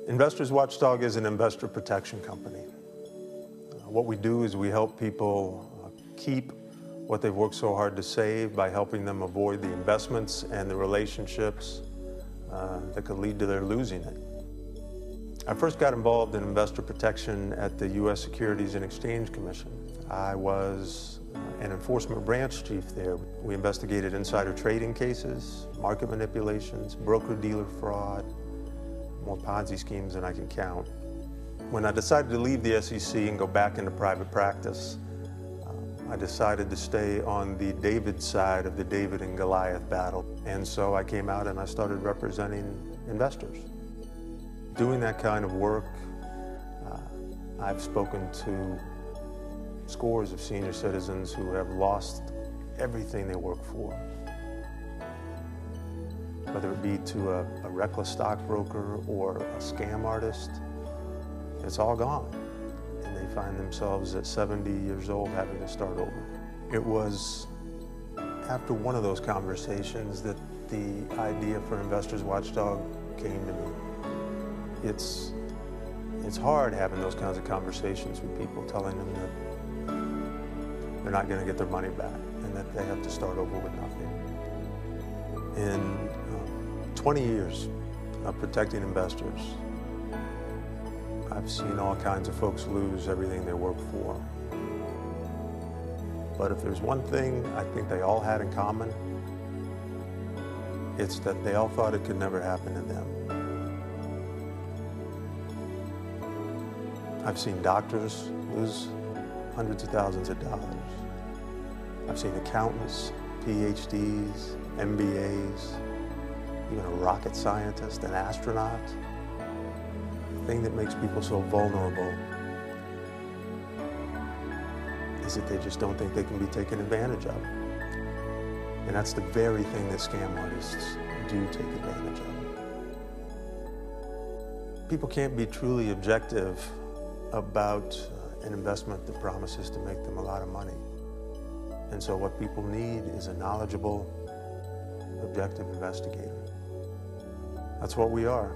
Investors Watchdog is an investor protection company. What we do is we help people keep what they've worked so hard to save by helping them avoid the investments and the relationships that could lead to their losing it. I first got involved in investor protection at the U.S. Securities and Exchange Commission. I was an enforcement branch chief there. We investigated insider trading cases, market manipulations, broker-dealer fraud, more Ponzi schemes than I can count. When I decided to leave the SEC and go back into private practice, I decided to stay on the David side of the David and Goliath battle. And so I came out and I started representing investors. Doing that kind of work, I've spoken to scores of senior citizens who have lost everything they work for. Whether it be to a reckless stockbroker or a scam artist, it's all gone. And they find themselves at 70 years old having to start over. It was after one of those conversations that the idea for Investors Watchdog came to me. It's hard having those kinds of conversations with people, telling them that they're not going to get their money back and that they have to start over with nothing. In 20 years of protecting investors, I've seen all kinds of folks lose everything they work for. But if there's one thing I think they all had in common, it's that they all thought it could never happen to them. I've seen doctors lose hundreds of thousands of dollars. I've seen accountants, PhDs, MBAs, even a rocket scientist, an astronaut. The thing that makes people so vulnerable is that they just don't think they can be taken advantage of. And that's the very thing that scam artists do take advantage of. People can't be truly objective about an investment that promises to make them a lot of money. And so what people need is a knowledgeable, objective investigator. That's what we are.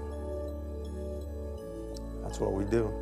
That's what we do.